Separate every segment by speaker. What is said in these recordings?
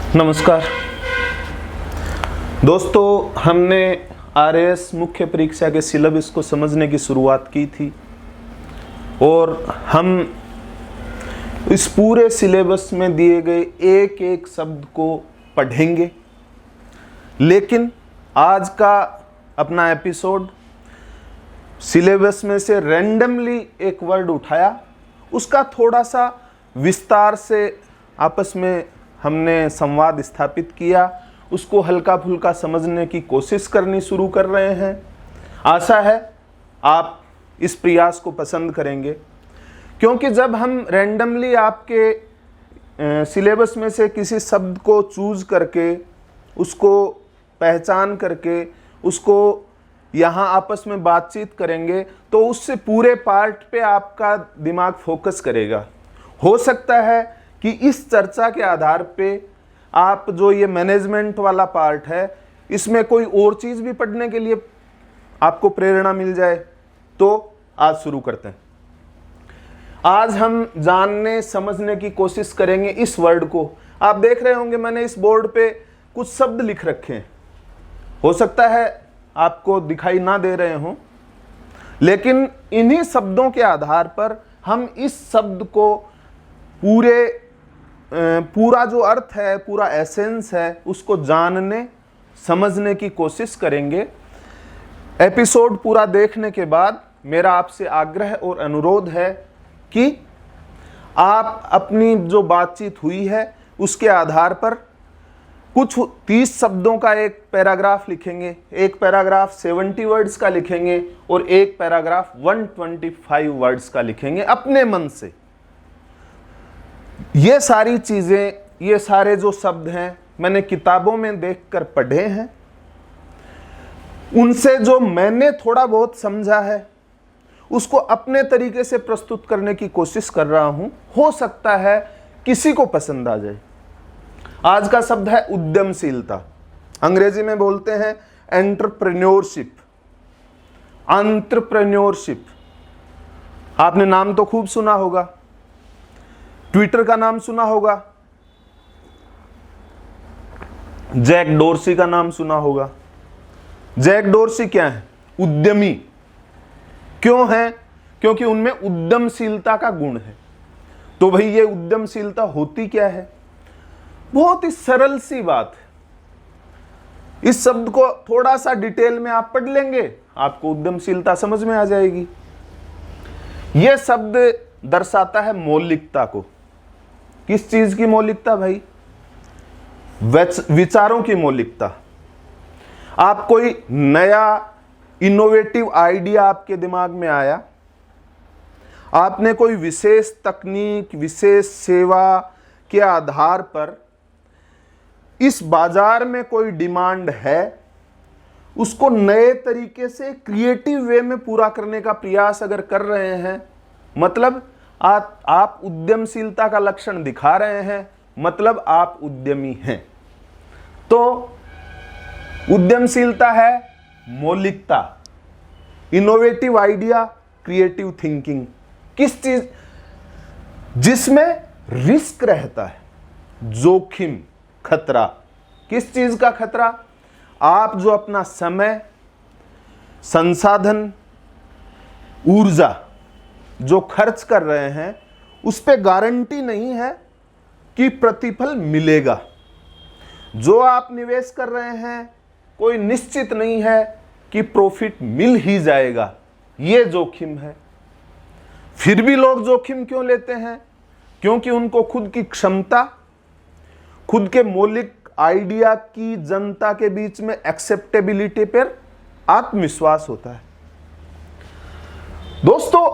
Speaker 1: नमस्कार दोस्तों, हमने आरएएस मुख्य परीक्षा के सिलेबस को समझने की शुरुआत की थी और हम इस पूरे सिलेबस में दिए गए एक एक शब्द को पढ़ेंगे। लेकिन आज का अपना एपिसोड सिलेबस में से रैंडमली एक वर्ड उठाया, उसका थोड़ा सा विस्तार से आपस में हमने संवाद स्थापित किया, उसको हल्का फुल्का समझने की कोशिश करनी शुरू कर रहे हैं। आशा है आप इस प्रयास को पसंद करेंगे, क्योंकि जब हम रैंडमली आपके सिलेबस में से किसी शब्द को चूज करके, उसको पहचान करके, उसको यहाँ आपस में बातचीत करेंगे तो उससे पूरे पार्ट पे आपका दिमाग फोकस करेगा। हो सकता है कि इस चर्चा के आधार पे आप जो ये मैनेजमेंट वाला पार्ट है, इसमें कोई और चीज़ भी पढ़ने के लिए आपको प्रेरणा मिल जाए। तो आज शुरू करते हैं। आज हम जानने समझने की कोशिश करेंगे इस वर्ड को। आप देख रहे होंगे मैंने इस बोर्ड पे कुछ शब्द लिख रखे हैं। हो सकता है आपको दिखाई ना दे रहे हों, लेकिन इन्हीं शब्दों के आधार पर हम इस शब्द को पूरा जो अर्थ है, पूरा एसेंस है, उसको जानने समझने की कोशिश करेंगे। एपिसोड पूरा देखने के बाद मेरा आपसे आग्रह और अनुरोध है कि आप अपनी जो बातचीत हुई है उसके आधार पर कुछ 30 शब्दों का एक पैराग्राफ लिखेंगे, एक पैराग्राफ 70 वर्ड्स का लिखेंगे और एक पैराग्राफ 125 वर्ड्स का लिखेंगे अपने मन से। ये सारी चीजें, ये सारे जो शब्द हैं मैंने किताबों में देखकर पढ़े हैं, उनसे जो मैंने थोड़ा बहुत समझा है उसको अपने तरीके से प्रस्तुत करने की कोशिश कर रहा हूं। हो सकता है किसी को पसंद आ जाए। आज का शब्द है उद्यमशीलता। अंग्रेजी में बोलते हैं एंटरप्रेन्योरशिप। एंटरप्रेन्योरशिप आपने नाम तो खूब सुना होगा, ट्विटर का नाम सुना होगा, जैक डोर्सी का नाम सुना होगा। जैक डोर्सी क्या है? उद्यमी। क्यों है? क्योंकि उनमें उद्यमशीलता का गुण है। तो भाई ये उद्यमशीलता होती क्या है? बहुत ही सरल सी बात है। इस शब्द को थोड़ा सा डिटेल में आप पढ़ लेंगे, आपको उद्यमशीलता समझ में आ जाएगी। यह शब्द दर्शाता है मौलिकता को। किस चीज की मौलिकता भाई? विचारों की मौलिकता। आप कोई नया इनोवेटिव आइडिया आपके दिमाग में आया, आपने कोई विशेष तकनीक, विशेष सेवा के आधार पर इस बाजार में कोई डिमांड है, उसको नए तरीके से क्रिएटिव वे में पूरा करने का प्रयास अगर कर रहे हैं, मतलब आप उद्यमशीलता का लक्षण दिखा रहे हैं, मतलब आप उद्यमी हैं। तो उद्यमशीलता है मौलिकता, इनोवेटिव आइडिया, क्रिएटिव थिंकिंग। किस चीज? जिसमें रिस्क रहता है, जोखिम, खतरा। किस चीज का खतरा? आप जो अपना समय, संसाधन, ऊर्जा जो खर्च कर रहे हैं, उस पे गारंटी नहीं है कि प्रतिफल मिलेगा। जो आप निवेश कर रहे हैं, कोई निश्चित नहीं है कि प्रॉफिट मिल ही जाएगा। ये जोखिम है। फिर भी लोग जोखिम क्यों लेते हैं? क्योंकि उनको खुद की क्षमता, खुद के मौलिक आइडिया की जनता के बीच में एक्सेप्टेबिलिटी पर आत्मविश्वास होता है। दोस्तों,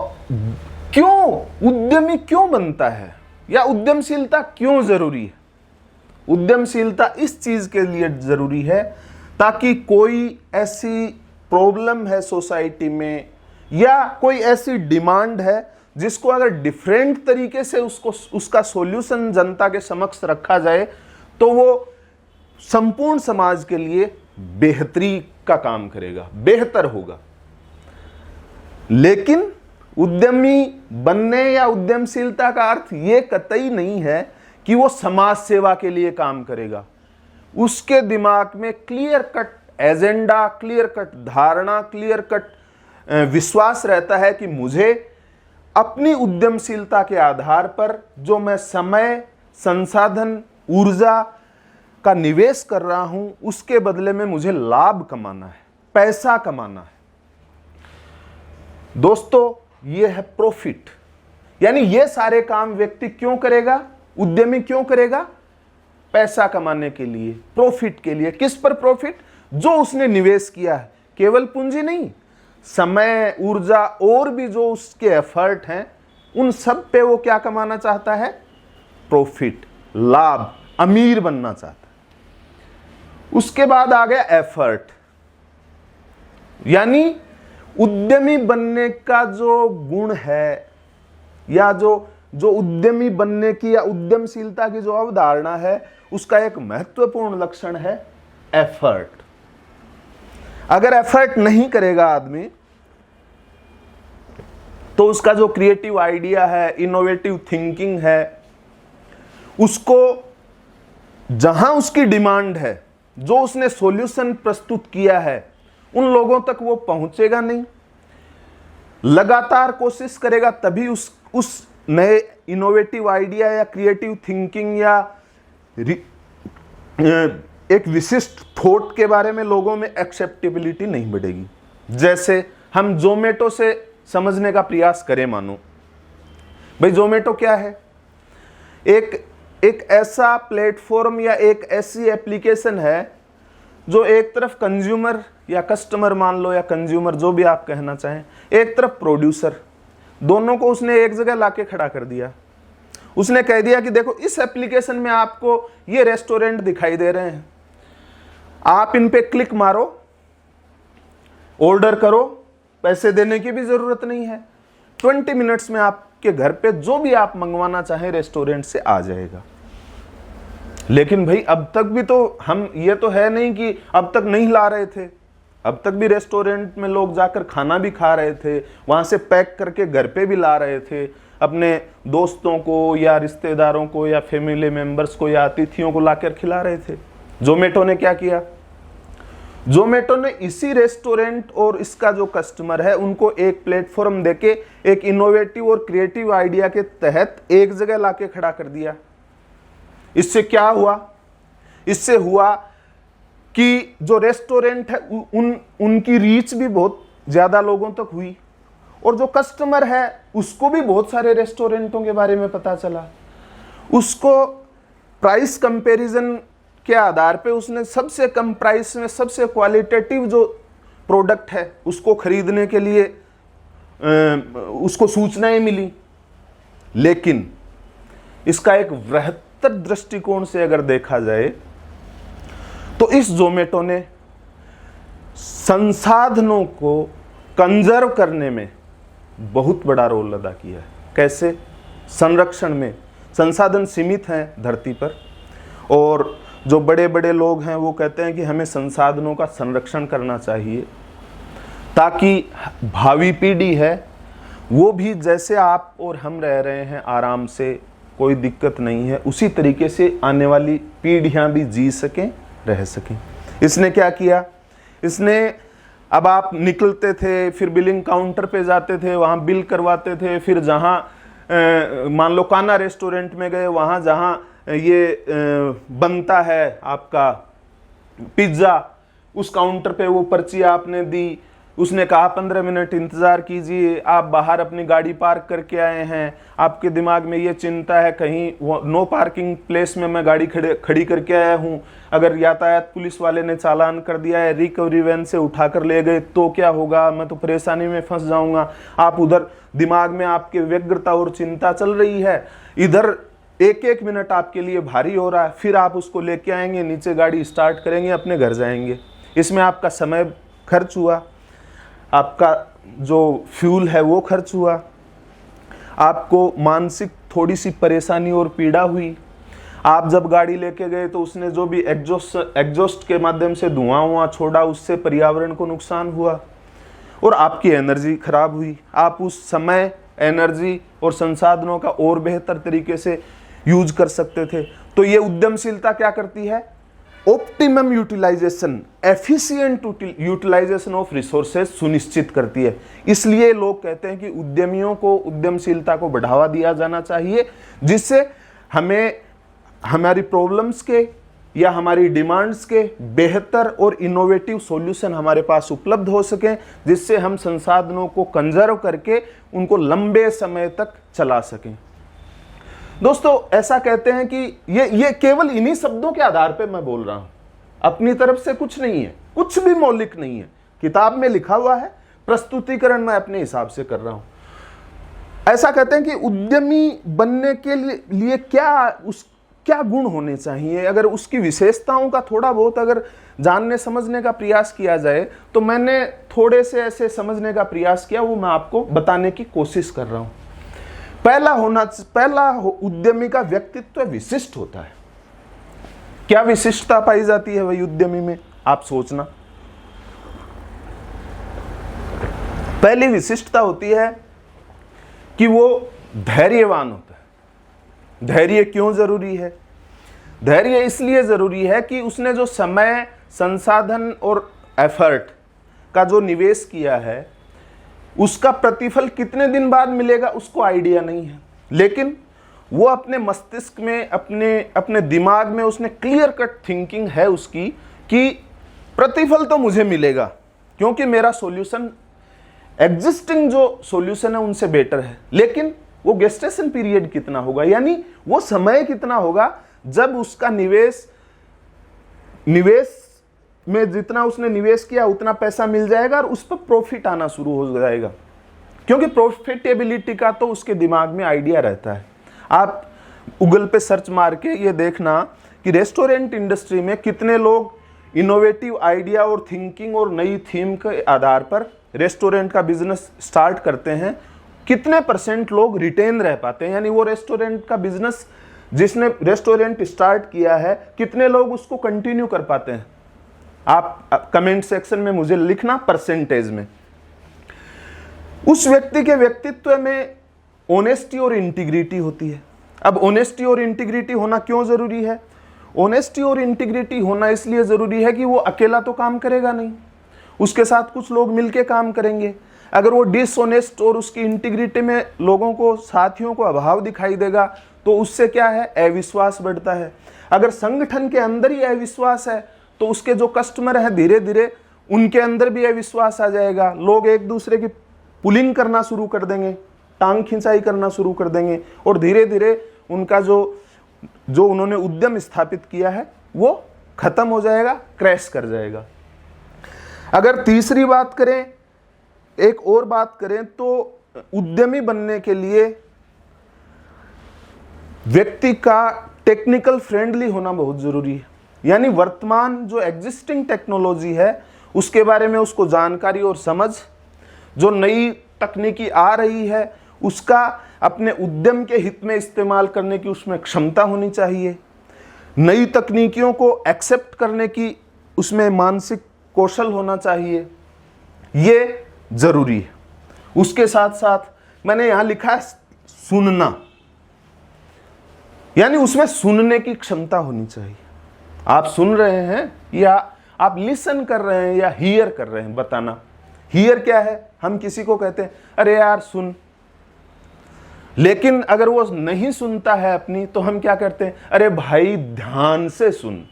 Speaker 1: क्यों उद्यमी क्यों बनता है, या उद्यमशीलता क्यों जरूरी है? उद्यमशीलता इस चीज के लिए जरूरी है ताकि कोई ऐसी प्रॉब्लम है सोसाइटी में, या कोई ऐसी डिमांड है जिसको अगर डिफरेंट तरीके से उसका सॉल्यूशन जनता के समक्ष रखा जाए तो वो संपूर्ण समाज के लिए बेहतरी का काम करेगा, बेहतर होगा। लेकिन उद्यमी बनने या उद्यमशीलता का अर्थ ये कतई नहीं है कि वो समाज सेवा के लिए काम करेगा। उसके दिमाग में clear cut agenda, clear cut धारणा, क्लियर कट विश्वास रहता है कि मुझे अपनी उद्यमशीलता के आधार पर जो मैं समय, संसाधन, ऊर्जा का निवेश कर रहा हूं, उसके बदले में मुझे लाभ कमाना है, पैसा कमाना है। दोस्तों, ये है प्रॉफिट। यानी ये सारे काम व्यक्ति क्यों करेगा, उद्यमी क्यों करेगा? पैसा कमाने के लिए, प्रॉफिट के लिए। किस पर प्रॉफिट? जो उसने निवेश किया है, केवल पूंजी नहीं, समय, ऊर्जा और भी जो उसके एफर्ट हैं, उन सब पे वो क्या कमाना चाहता है? प्रॉफिट, लाभ, अमीर बनना चाहता है। उसके बाद आ गया एफर्ट, यानी उद्यमी बनने का जो गुण है या जो उद्यमी बनने की या उद्यमशीलता की जो अवधारणा है, उसका एक महत्वपूर्ण लक्षण है एफर्ट। अगर एफर्ट नहीं करेगा आदमी, तो उसका जो क्रिएटिव आइडिया है, इनोवेटिव थिंकिंग है, उसको जहां उसकी डिमांड है, जो उसने सॉल्यूशन प्रस्तुत किया है, उन लोगों तक वो पहुंचेगा नहीं। लगातार कोशिश करेगा तभी उस नए इनोवेटिव आइडिया या क्रिएटिव थिंकिंग या एक विशिष्ट थॉट के बारे में लोगों में एक्सेप्टेबिलिटी नहीं बढ़ेगी। जैसे हम जोमेटो से समझने का प्रयास करें, मानो भाई जोमेटो क्या है? एक ऐसा प्लेटफॉर्म या एक ऐसी एप्लीकेशन है जो एक तरफ कंज्यूमर या कस्टमर मान लो, या कंज्यूमर, जो भी आप कहना चाहें, एक तरफ प्रोड्यूसर, दोनों को उसने एक जगह लाके खड़ा कर दिया। उसने कह दिया कि देखो, इस एप्लीकेशन में आपको ये रेस्टोरेंट दिखाई दे रहे हैं, आप इन पे क्लिक मारो, ऑर्डर करो, पैसे देने की भी जरूरत नहीं है, 20 मिनट्स में आपके घर पे जो भी आप मंगवाना चाहें रेस्टोरेंट से आ जाएगा। लेकिन भाई अब तक भी तो हम, ये तो है नहीं कि अब तक नहीं ला रहे थे, अब तक भी रेस्टोरेंट में लोग जाकर खाना भी खा रहे थे, वहां से पैक करके घर पे भी ला रहे थे, अपने दोस्तों को या रिश्तेदारों को या फैमिली मेंबर्स को या अतिथियों को लाकर खिला रहे थे। जोमेटो ने क्या किया? जोमेटो ने इसी रेस्टोरेंट और इसका जो कस्टमर है, उनको एक प्लेटफॉर्म देके एक इनोवेटिव और क्रिएटिव आइडिया के तहत एक जगह लाके खड़ा कर दिया। इससे क्या हुआ? इससे हुआ कि जो रेस्टोरेंट है उनकी रीच भी बहुत ज्यादा लोगों तक हुई, और जो कस्टमर है उसको भी बहुत सारे रेस्टोरेंटों के बारे में पता चला। उसको प्राइस कंपैरिजन के आधार पे उसने सबसे कम प्राइस में सबसे क्वालिटेटिव जो प्रोडक्ट है उसको खरीदने के लिए उसको सूचनाएं मिली। लेकिन इसका एक वृहत्तर दृष्टिकोण से अगर देखा जाए तो इस जोमेटो ने संसाधनों को कंजर्व करने में बहुत बड़ा रोल अदा किया है। कैसे? संरक्षण में। संसाधन सीमित हैं धरती पर, और जो बड़े बड़े लोग हैं वो कहते हैं कि हमें संसाधनों का संरक्षण करना चाहिए, ताकि भावी पीढ़ी है वो भी जैसे आप और हम रह रहे हैं आराम से, कोई दिक्कत नहीं है, उसी तरीके से आने वाली पीढ़ियां भी जी सकें, रह सकें। इसने क्या किया? इसने, अब आप निकलते थे, फिर बिलिंग काउंटर पे जाते थे, वहाँ बिल करवाते थे, फिर जहाँ मान लो कान्हा रेस्टोरेंट में गए, वहाँ जहाँ ये बनता है आपका पिज्ज़ा, उस काउंटर पे वो पर्ची आपने दी, उसने कहा 15 मिनट इंतज़ार कीजिए, आप बाहर अपनी गाड़ी पार्क करके आए हैं, आपके दिमाग में ये चिंता है कहीं नो पार्किंग प्लेस में मैं गाड़ी खड़ी करके आया हूँ, अगर यातायात पुलिस वाले ने चालान कर दिया है, रिकवरी वैन से उठाकर ले गए तो क्या होगा, मैं तो परेशानी में फंस जाऊँगा। आप उधर दिमाग में आपके व्यग्रता और चिंता चल रही है, इधर एक एक मिनट आपके लिए भारी हो रहा है, फिर आप उसको लेके आएंगे, नीचे गाड़ी स्टार्ट करेंगे, अपने घर जाएंगे। इसमें आपका समय खर्च हुआ, आपका जो फ्यूल है वो खर्च हुआ, आपको मानसिक थोड़ी सी परेशानी और पीड़ा हुई। आप जब गाड़ी लेके गए तो उसने जो भी एग्जॉस्ट के माध्यम से धुआं छोड़ा, उससे पर्यावरण को नुकसान हुआ और आपकी एनर्जी खराब हुई। आप उस समय, एनर्जी और संसाधनों का और बेहतर तरीके से यूज कर सकते थे। तो ये उद्यमशीलता क्या करती है? Optimum utilization, efficient utilization of resources सुनिश्चित करती है। इसलिए लोग कहते हैं कि उद्यमियों को उद्यमशीलता को बढ़ावा दिया जाना चाहिए, जिससे हमें हमारी प्रॉब्लम्स के या हमारी डिमांड्स के बेहतर और इनोवेटिव सॉल्यूशन हमारे पास उपलब्ध हो सकें, जिससे हम संसाधनों को कंजर्व करके उनको लंबे समय तक चला सकें। दोस्तों, ऐसा कहते हैं कि ये केवल इन्हीं शब्दों के आधार पे मैं बोल रहा हूं, अपनी तरफ से कुछ नहीं है, कुछ भी मौलिक नहीं है, किताब में लिखा हुआ है, प्रस्तुतिकरण मैं अपने हिसाब से कर रहा हूं। ऐसा कहते हैं कि उद्यमी बनने के लिए क्या गुण होने चाहिए। अगर उसकी विशेषताओं का थोड़ा बहुत अगर जानने समझने का प्रयास किया जाए, तो मैंने थोड़े से ऐसे समझने का प्रयास किया, वो मैं आपको बताने की कोशिश कर रहा हूं। पहला उद्यमी का व्यक्तित्व विशिष्ट होता है। क्या विशिष्टता पाई जाती है वही उद्यमी में, आप सोचना। पहली विशिष्टता होती है कि वो धैर्यवान होता है। धैर्य क्यों जरूरी है? धैर्य इसलिए जरूरी है कि उसने जो समय, संसाधन और एफर्ट का जो निवेश किया है, उसका प्रतिफल कितने दिन बाद मिलेगा उसको आइडिया नहीं है, लेकिन वो अपने मस्तिष्क में, अपने दिमाग में उसने क्लियर कट थिंकिंग है उसकी कि प्रतिफल तो मुझे मिलेगा, क्योंकि मेरा सॉल्यूशन, एग्जिस्टिंग जो सॉल्यूशन है उनसे बेटर है। लेकिन वो गेस्टेशन पीरियड कितना होगा, यानी वो समय कितना होगा जब उसका निवेश में जितना उसने निवेश किया उतना पैसा मिल जाएगा और उस पर प्रॉफिट आना शुरू हो जाएगा, क्योंकि प्रॉफिटेबिलिटी का तो उसके दिमाग में आइडिया रहता है। आप गूगल पे सर्च मार के ये देखना कि रेस्टोरेंट इंडस्ट्री में कितने लोग इनोवेटिव आइडिया और थिंकिंग और नई थीम के आधार पर रेस्टोरेंट का बिजनेस स्टार्ट करते हैं, कितने % लोग रिटेन रह पाते हैं, यानी वो रेस्टोरेंट का बिजनेस जिसने रेस्टोरेंट स्टार्ट किया है, कितने लोग उसको कंटिन्यू कर पाते हैं। आप कमेंट सेक्शन में मुझे लिखना परसेंटेज में। उस व्यक्ति के व्यक्तित्व में ऑनेस्टी और इंटीग्रिटी होती है। अब ऑनेस्टी और इंटीग्रिटी होना क्यों जरूरी है? ऑनेस्टी और इंटीग्रिटी होना इसलिए जरूरी है कि वो अकेला तो काम करेगा नहीं, उसके साथ कुछ लोग मिलके काम करेंगे। अगर वो डिसऑनेस्ट और उसकी इंटीग्रिटी में लोगों को, साथियों को अभाव दिखाई देगा, तो उससे क्या है, अविश्वास बढ़ता है। अगर संगठन के अंदर ही अविश्वास है, तो उसके जो कस्टमर है धीरे धीरे उनके अंदर भी अविश्वास आ जाएगा। लोग एक दूसरे की पुलिंग करना शुरू कर देंगे, टांग खिंचाई करना शुरू कर देंगे, और धीरे धीरे उनका जो उन्होंने उद्यम स्थापित किया है वो खत्म हो जाएगा, क्रैश कर जाएगा। अगर तीसरी बात करें, एक और बात करें, तो उद्यमी बनने के लिए व्यक्ति का टेक्निकल फ्रेंडली होना बहुत जरूरी है। यानी वर्तमान जो एग्जिस्टिंग टेक्नोलॉजी है उसके बारे में उसको जानकारी और समझ, जो नई तकनीकी आ रही है उसका अपने उद्यम के हित में इस्तेमाल करने की उसमें क्षमता होनी चाहिए। नई तकनीकियों को एक्सेप्ट करने की उसमें मानसिक कौशल होना चाहिए, ये जरूरी है। उसके साथ साथ मैंने यहां लिखा है सुनना, यानी उसमें सुनने की क्षमता होनी चाहिए। आप सुन रहे हैं या आप लिसन कर रहे हैं या हियर कर रहे हैं, बताना। हियर क्या है? हम किसी को कहते हैं अरे यार सुन, लेकिन अगर वो नहीं सुनता है अपनी, तो हम क्या करते हैं, अरे भाई ध्यान से सुन।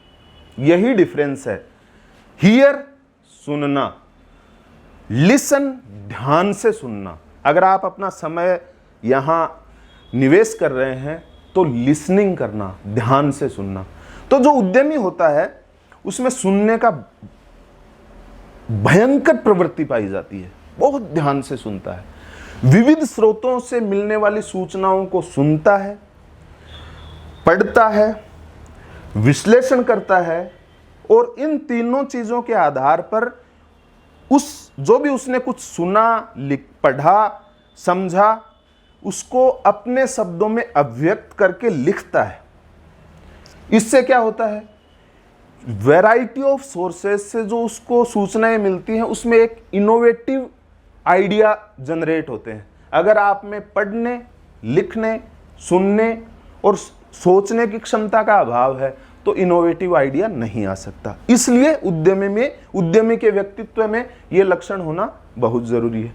Speaker 1: यही डिफरेंस है। हियर सुनना, लिसन ध्यान से सुनना। अगर आप अपना समय यहां निवेश कर रहे हैं तो लिसनिंग करना, ध्यान से सुनना। तो जो उद्यमी होता है उसमें सुनने का भयंकर प्रवृत्ति पाई जाती है, बहुत ध्यान से सुनता है, विविध स्रोतों से मिलने वाली सूचनाओं को सुनता है, पढ़ता है, विश्लेषण करता है, और इन तीनों चीजों के आधार पर जो भी उसने कुछ सुना, पढ़ा, समझा, उसको अपने शब्दों में अभिव्यक्त करके लिखता है। इससे क्या होता है, वैरायटी ऑफ सोर्सेज से जो उसको सूचनाएं मिलती हैं उसमें एक इनोवेटिव आइडिया जनरेट होते हैं। अगर आप में पढ़ने, लिखने, सुनने और सोचने की क्षमता का अभाव है तो इनोवेटिव आइडिया नहीं आ सकता। इसलिए उद्यमी के व्यक्तित्व में यह लक्षण होना बहुत जरूरी है।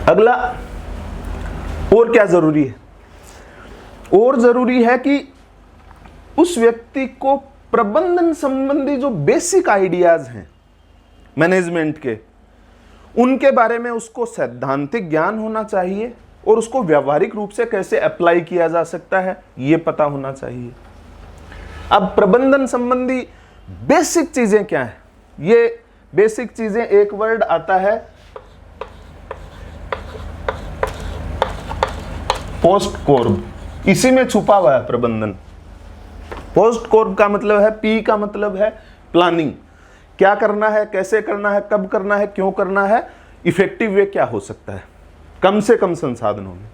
Speaker 1: अगला और क्या जरूरी है? और जरूरी है कि उस व्यक्ति को प्रबंधन संबंधी जो बेसिक आइडियाज हैं मैनेजमेंट के, उनके बारे में उसको सैद्धांतिक ज्ञान होना चाहिए और उसको व्यावहारिक रूप से कैसे अप्लाई किया जा सकता है यह पता होना चाहिए। अब प्रबंधन संबंधी बेसिक चीजें क्या है? ये बेसिक चीजें, एक वर्ड आता है पोस्ट कॉर्ब, इसी में छुपा हुआ है प्रबंधन। पोस्ट कॉर्ब का मतलब है, पी का मतलब है प्लानिंग, क्या करना है, कैसे करना है, कब करना है, क्यों करना है, इफेक्टिव वे क्या हो सकता है कम से कम संसाधनों में।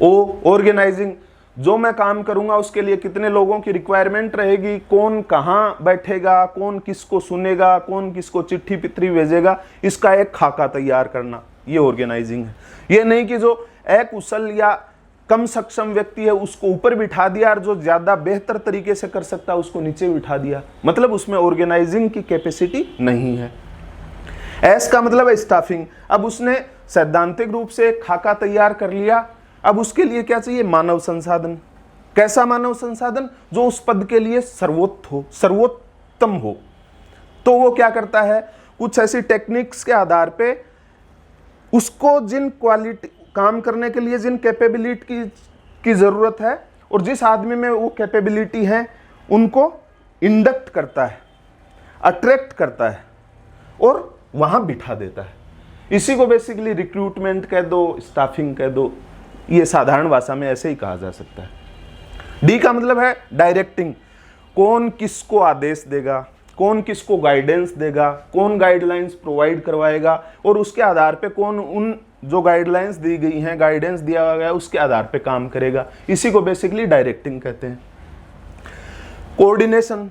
Speaker 1: ओ ऑर्गेनाइजिंग, जो मैं काम करूंगा उसके लिए कितने लोगों की रिक्वायरमेंट रहेगी, कौन कहां बैठेगा, कौन किसको सुनेगा, कौन किसको चिट्ठी पित्री भेजेगा, इसका एक खाका तैयार करना, ये ऑर्गेनाइजिंग है। ये नहीं कि जो अकुशल या कम सक्षम व्यक्ति है उसको ऊपर बिठा दिया और जो ज्यादा बेहतर तरीके से कर सकता है उसको नीचे बिठा दिया, मतलब उसमें ऑर्गेनाइजिंग की कैपेसिटी नहीं है। एस का मतलब है स्टाफिंग। अब उसने सैद्धांतिक रूप से खाका तैयार कर लिया, अब उसके लिए क्या चाहिए? मानव संसाधन। कैसा मानव संसाधन? जो उस पद के लिए सर्वोत्तम हो। तो वो क्या करता है? कुछ ऐसी टेक्निक्स के आधार पे उसको जिन क्वालिटी, काम करने के लिए जिन कैपेबिलिटी की जरूरत है और जिस आदमी में वो कैपेबिलिटी है उनको इंडक्ट करता है, अट्रैक्ट करता है और वहां बिठा देता है। इसी को बेसिकली रिक्रूटमेंट कह दो, स्टाफिंग कह दो, ये साधारण भाषा में ऐसे ही कहा जा सकता है। डी का मतलब है डायरेक्टिंग, कौन किसको आदेश देगा, कौन किसको गाइडेंस देगा, कौन गाइडलाइंस प्रोवाइड करवाएगा और उसके आधार पे कौन उन जो गाइडलाइंस दी गई हैं, गाइडेंस दिया गया उसके आधार पे काम करेगा। इसी को बेसिकली डायरेक्टिंग कहते हैं। कोऑर्डिनेशन,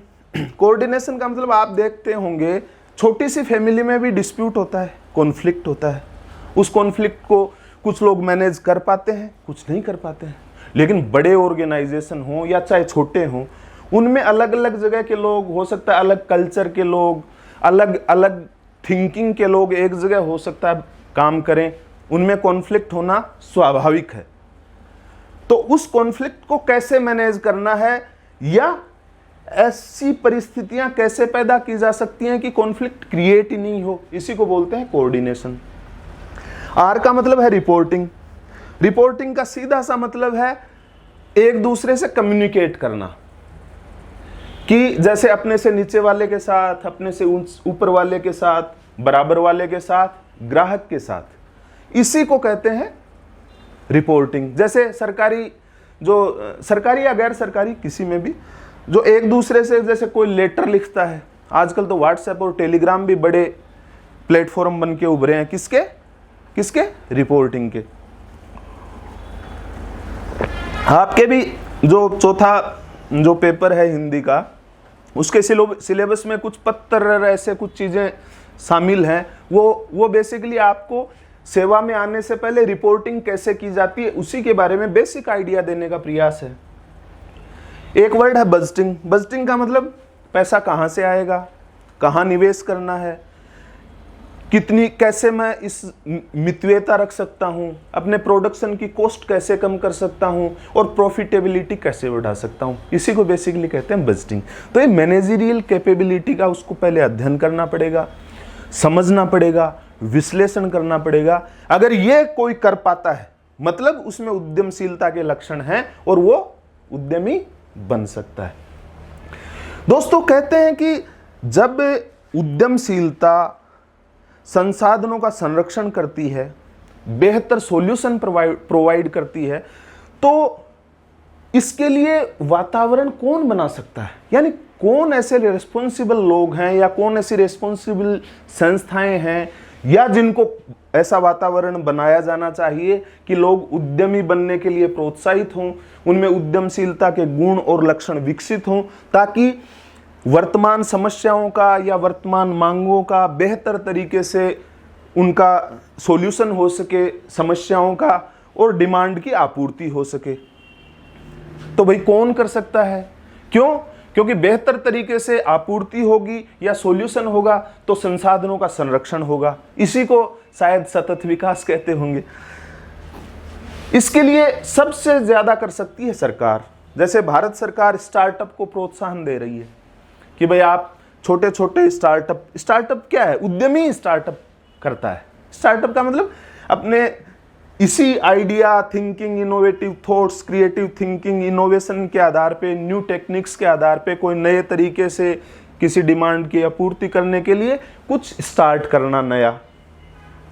Speaker 1: कोऑर्डिनेशन का मतलब आप देखते होंगे छोटी सी फैमिली में भी डिस्प्यूट होता है, कॉन्फ्लिक्ट होता है। उस कॉन्फ्लिक्ट को कुछ लोग मैनेज कर पाते हैं, कुछ नहीं कर पाते हैं। लेकिन बड़े ऑर्गेनाइजेशन हो या चाहे छोटे हों, उनमें अलग अलग जगह के लोग हो सकता है, अलग कल्चर के लोग, अलग अलग थिंकिंग के लोग एक जगह हो सकता है काम करें, उनमें कॉन्फ्लिक्ट होना स्वाभाविक है। तो उस कॉन्फ्लिक्ट को कैसे मैनेज करना है या ऐसी परिस्थितियां कैसे पैदा की जा सकती हैं कि कॉन्फ्लिक्ट क्रिएट ही नहीं हो, इसी को बोलते हैं कोऑर्डिनेशन। आर का मतलब है रिपोर्टिंग। रिपोर्टिंग का सीधा सा मतलब है एक दूसरे से कम्युनिकेट करना, कि जैसे अपने से नीचे वाले के साथ, अपने से ऊपर वाले के साथ, बराबर वाले के साथ, ग्राहक के साथ, इसी को कहते हैं रिपोर्टिंग। जैसे सरकारी या गैर सरकारी किसी में भी जो एक दूसरे से जैसे कोई लेटर लिखता है, आजकल तो व्हाट्सएप और टेलीग्राम भी बड़े प्लेटफॉर्म बन के उभरे हैं, किसके रिपोर्टिंग के। आपके भी जो चौथा जो पेपर है हिंदी का, उसके सिलेबस में कुछ पत्र ऐसे कुछ चीजें शामिल हैं। वो बेसिकली आपको सेवा में आने से पहले रिपोर्टिंग कैसे की जाती है उसी के बारे में बेसिक आइडिया देने का प्रयास है। एक वर्ड है बजटिंग। बजटिंग का मतलब पैसा कहां से आएगा, कहां निवेश करना है, कैसे मैं इस मितव्ययता रख सकता हूं, अपने प्रोडक्शन की कॉस्ट कैसे कम कर सकता हूं और प्रॉफिटेबिलिटी कैसे बढ़ा सकता हूं, इसी को बेसिकली कहते हैं बजटिंग। तो ये मैनेजरियल कैपेबिलिटी का उसको पहले अध्ययन करना पड़ेगा, समझना पड़ेगा, विश्लेषण करना पड़ेगा। अगर ये कोई कर पाता है मतलब उसमें उद्यमशीलता के लक्षण हैं और वो उद्यमी बन सकता है। दोस्तों, कहते हैं कि जब उद्यमशीलता संसाधनों का संरक्षण करती है, बेहतर सॉल्यूशन प्रोवाइड करती है, तो इसके लिए वातावरण कौन बना सकता है? यानी कौन ऐसे रिस्पॉन्सिबल लोग हैं या कौन ऐसी रिस्पॉन्सिबल संस्थाएं हैं या जिनको ऐसा वातावरण बनाया जाना चाहिए कि लोग उद्यमी बनने के लिए प्रोत्साहित हों, उनमें उद्यमशीलता के गुण और लक्षण विकसित हों, ताकि वर्तमान समस्याओं का या वर्तमान मांगों का बेहतर तरीके से उनका सॉल्यूशन हो सके समस्याओं का, और डिमांड की आपूर्ति हो सके। तो भाई कौन कर सकता है? क्यों? क्योंकि बेहतर तरीके से आपूर्ति होगी या सॉल्यूशन होगा तो संसाधनों का संरक्षण होगा। इसी को शायद सतत विकास कहते होंगे। इसके लिए सबसे ज्यादा कर सकती है सरकार। जैसे भारत सरकार स्टार्टअप को प्रोत्साहन दे रही है कि भाई आप छोटे छोटे स्टार्टअप क्या है? उद्यमी स्टार्टअप करता है। स्टार्टअप का मतलब अपने इसी idea, thinking, innovative thoughts, creative thinking, innovation के आधार पे, न्यू टेक्निक्स के आधार पे कोई नए तरीके से किसी डिमांड की आपूर्ति करने के लिए कुछ स्टार्ट करना नया,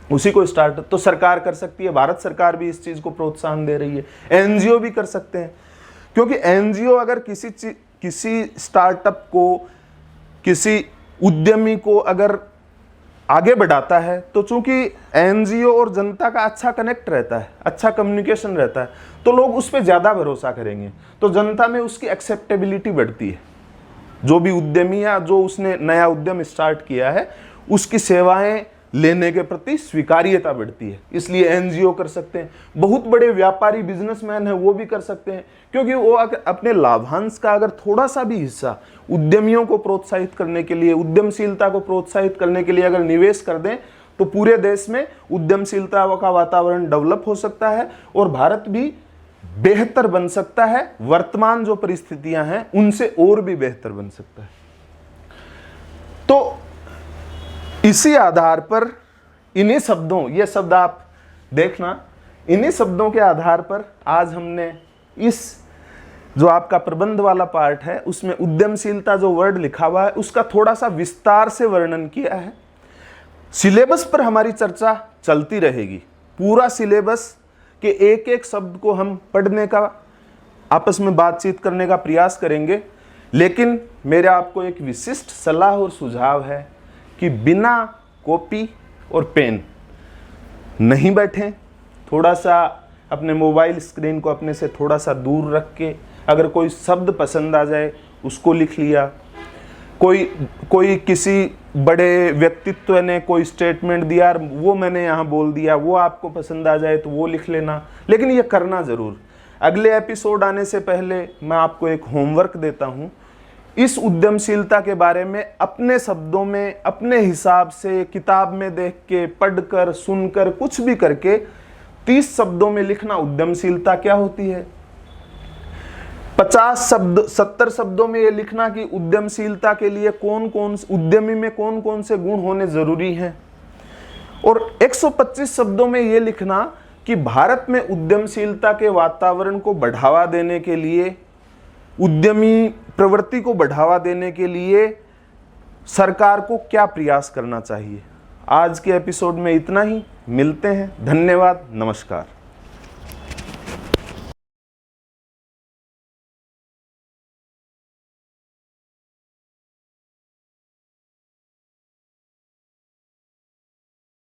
Speaker 1: उसी को स्टार्ट तो सरकार कर सकती है। भारत सरकार भी इस चीज को प्रोत्साहन दे रही है। एनजीओ भी कर सकते हैं, क्योंकि एनजीओ अगर किसी स्टार्टअप को, किसी उद्यमी को अगर आगे बढ़ाता है तो चूंकि एनजीओ और जनता का अच्छा कनेक्ट रहता है, अच्छा कम्युनिकेशन रहता है, तो लोग उस पर ज्यादा भरोसा करेंगे, तो जनता में उसकी एक्सेप्टेबिलिटी बढ़ती है। जो भी उद्यमी या जो उसने नया उद्यम स्टार्ट किया है उसकी सेवाएं लेने के प्रति स्वीकार्यता बढ़ती है। इसलिए एनजीओ कर सकते हैं। बहुत बड़े व्यापारी, बिजनेसमैन हैं, वो भी कर सकते हैं, क्योंकि वो अपने लाभांश का अगर थोड़ा सा भी हिस्सा उद्यमियों को प्रोत्साहित करने के लिए, उद्यमशीलता को प्रोत्साहित करने के लिए अगर निवेश कर दें तो पूरे देश में उद्यमशीलता का वातावरण डेवलप हो सकता है और भारत भी बेहतर बन सकता है। वर्तमान जो परिस्थितियां हैं उनसे और भी बेहतर बन सकता है। तो इसी आधार पर, इन्हीं शब्दों, ये शब्द आप देखना, इन्हीं शब्दों के आधार पर आज हमने इस जो आपका प्रबंध वाला पार्ट है उसमें उद्यमशीलता जो वर्ड लिखा हुआ है उसका थोड़ा सा विस्तार से वर्णन किया है। सिलेबस पर हमारी चर्चा चलती रहेगी। पूरा सिलेबस के एक एक शब्द को हम पढ़ने का, आपस में बातचीत करने का प्रयास करेंगे। लेकिन मेरा आपको एक विशिष्ट सलाह और सुझाव है कि बिना कॉपी और पेन नहीं बैठें। थोड़ा सा अपने मोबाइल स्क्रीन को अपने से थोड़ा सा दूर रख के, अगर कोई शब्द पसंद आ जाए उसको लिख लिया, कोई किसी बड़े व्यक्तित्व ने कोई स्टेटमेंट दिया, वो मैंने यहाँ बोल दिया, वो आपको पसंद आ जाए तो वो लिख लेना। लेकिन ये करना ज़रूर। अगले एपिसोड आने से पहले मैं आपको एक होमवर्क देता हूँ। इस उद्यमशीलता के बारे में अपने शब्दों में, अपने हिसाब से, किताब में देख के, पढ़कर, सुनकर, कुछ भी करके 30 शब्दों में लिखना उद्यमशीलता क्या होती है। 50 शब्द, 70 शब्दों में ये लिखना कि उद्यमशीलता के लिए उद्यमी में कौन कौन से गुण होने जरूरी हैं। और 125 शब्दों में ये लिखना कि भारत में उद्यमशीलता के वातावरण को बढ़ावा देने के लिए, उद्यमी प्रवृत्ति को बढ़ावा देने के लिए सरकार को क्या प्रयास करना चाहिए। आज के एपिसोड में इतना ही। मिलते हैं। धन्यवाद। नमस्कार।